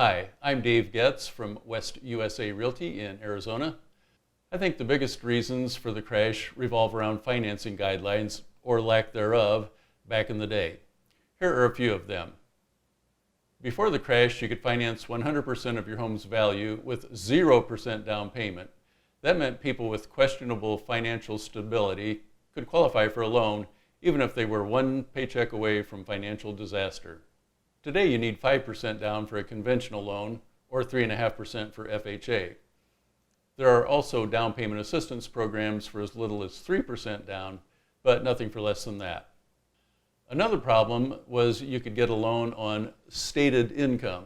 Hi, I'm Dave Getz from West USA Realty in Arizona. I think the biggest reasons for the crash revolve around financing guidelines, or lack thereof, back in the day. Here are a few of them. Before the crash, you could finance 100% of your home's value with 0% down payment. That meant people with questionable financial stability could qualify for a loan even if they were one paycheck away from financial disaster. Today you need 5% down for a conventional loan or 3.5% for FHA. There are also down payment assistance programs for as little as 3% down, but nothing for less than that. Another problem was you could get a loan on stated income.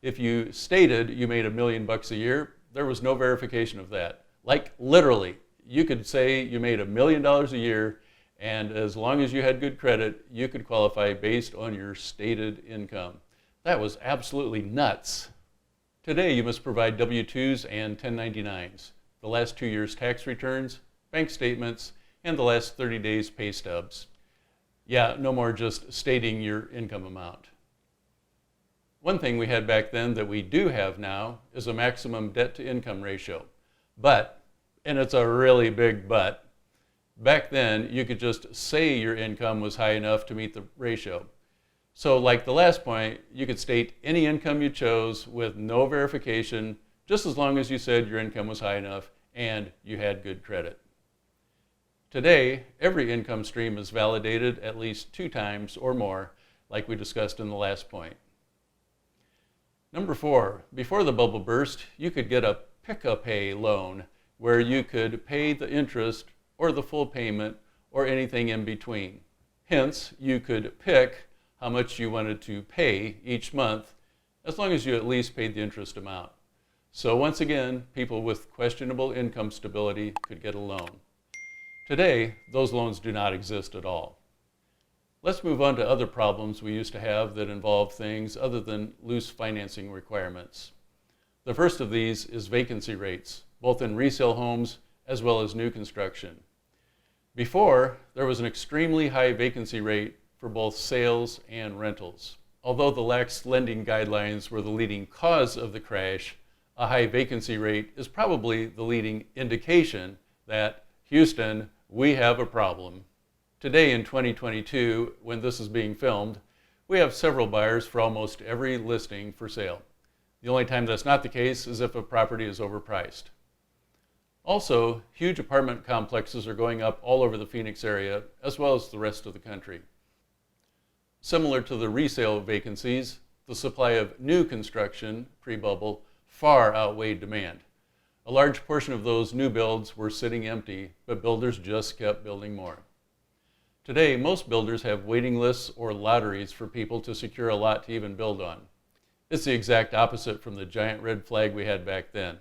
If you stated you made $1 million a year, there was no verification of that. Like literally, you could say you made $1 million a year, and as long as you had good credit, you could qualify based on your stated income. That was absolutely nuts. Today, you must provide W-2s and 1099s, the last 2 years' tax returns, bank statements, and the last 30 days' pay stubs. Yeah, no more just stating your income amount. One thing we had back then that we do have now is a maximum debt-to-income ratio. But, and it's a really big but, back then you could just say your income was high enough to meet the ratio. So like the last point, you could state any income you chose with no verification, just as long as you said your income was high enough and you had good credit. Today, every income stream is validated at least 2 times or more, like we discussed in the last point. Number 4, before the bubble burst, you could get a pick-a-pay loan where you could pay the interest or the full payment or anything in between. Hence, you could pick how much you wanted to pay each month as long as you at least paid the interest amount. So once again, people with questionable income stability could get a loan. Today, those loans do not exist at all. Let's move on to other problems we used to have that involve things other than loose financing requirements. The first of these is vacancy rates, both in resale homes as well as new construction. Before, there was an extremely high vacancy rate for both sales and rentals. Although the lax lending guidelines were the leading cause of the crash, a high vacancy rate is probably the leading indication that, Houston, we have a problem. Today in 2022, when this is being filmed, we have several buyers for almost every listing for sale. The only time that's not the case is if a property is overpriced. Also, huge apartment complexes are going up all over the Phoenix area, as well as the rest of the country. Similar to the resale vacancies, the supply of new construction, pre-bubble, far outweighed demand. A large portion of those new builds were sitting empty, but builders just kept building more. Today, most builders have waiting lists or lotteries for people to secure a lot to even build on. It's the exact opposite from the giant red flag we had back then.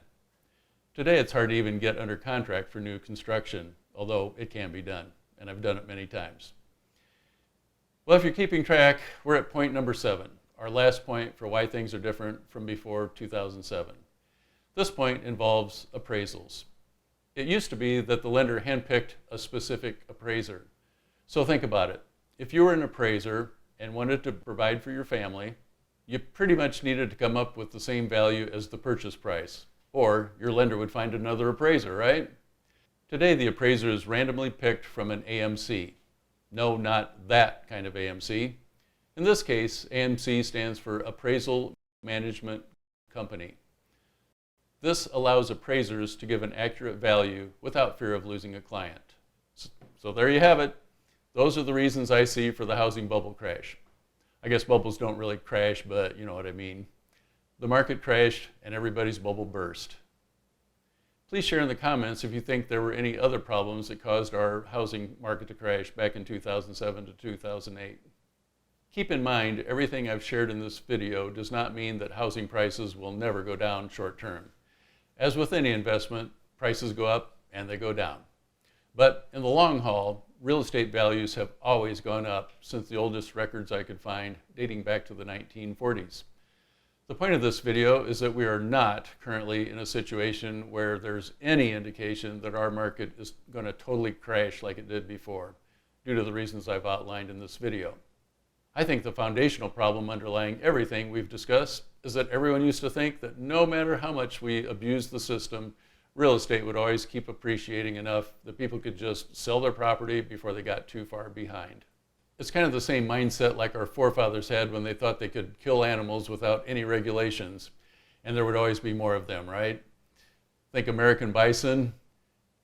Today, it's hard to even get under contract for new construction, although it can be done, and I've done it many times. Well, if you're keeping track, we're at point number 7, our last point for why things are different from before 2007. This point involves appraisals. It used to be that the lender handpicked a specific appraiser. So think about it. If you were an appraiser and wanted to provide for your family, you pretty much needed to come up with the same value as the purchase price, or your lender would find another appraiser, right? Today, the appraiser is randomly picked from an AMC. No, not that kind of AMC. In this case, AMC stands for Appraisal Management Company. This allows appraisers to give an accurate value without fear of losing a client. So there you have it. Those are the reasons I see for the housing bubble crash. I guess bubbles don't really crash, but you know what I mean. The market crashed and everybody's bubble burst. Please share in the comments if you think there were any other problems that caused our housing market to crash back in 2007 to 2008. Keep in mind, everything I've shared in this video does not mean that housing prices will never go down short term. As with any investment, prices go up and they go down. But in the long haul, real estate values have always gone up since the oldest records I could find, dating back to the 1940s. The point of this video is that we are not currently in a situation where there's any indication that our market is going to totally crash like it did before, due to the reasons I've outlined in this video. I think the foundational problem underlying everything we've discussed is that everyone used to think that no matter how much we abused the system, real estate would always keep appreciating enough that people could just sell their property before they got too far behind. It's kind of the same mindset like our forefathers had when they thought they could kill animals without any regulations, and there would always be more of them, right? Think American bison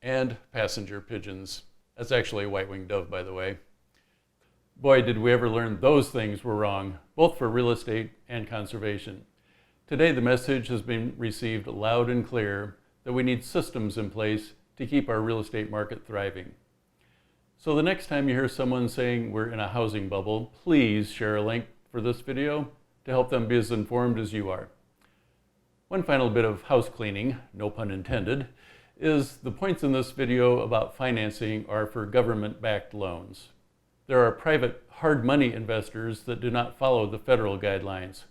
and passenger pigeons. That's actually a white-winged dove, by the way. Boy, did we ever learn those things were wrong, both for real estate and conservation. Today, the message has been received loud and clear that we need systems in place to keep our real estate market thriving. So the next time you hear someone saying we're in a housing bubble, please share a link for this video to help them be as informed as you are. One final bit of house cleaning, no pun intended, is the points in this video about financing are for government-backed loans. There are private hard money investors that do not follow the federal guidelines.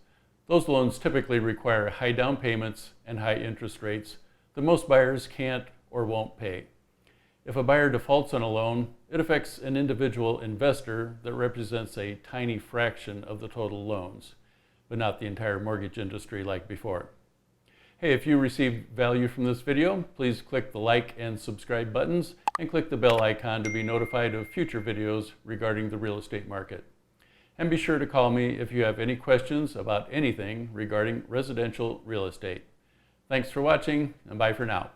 Those loans typically require high down payments and high interest rates that most buyers can't or won't pay. If a buyer defaults on a loan, it affects an individual investor that represents a tiny fraction of the total loans, but not the entire mortgage industry like before. Hey, if you received value from this video, please click the like and subscribe buttons and click the bell icon to be notified of future videos regarding the real estate market. And be sure to call me if you have any questions about anything regarding residential real estate. Thanks for watching, and bye for now.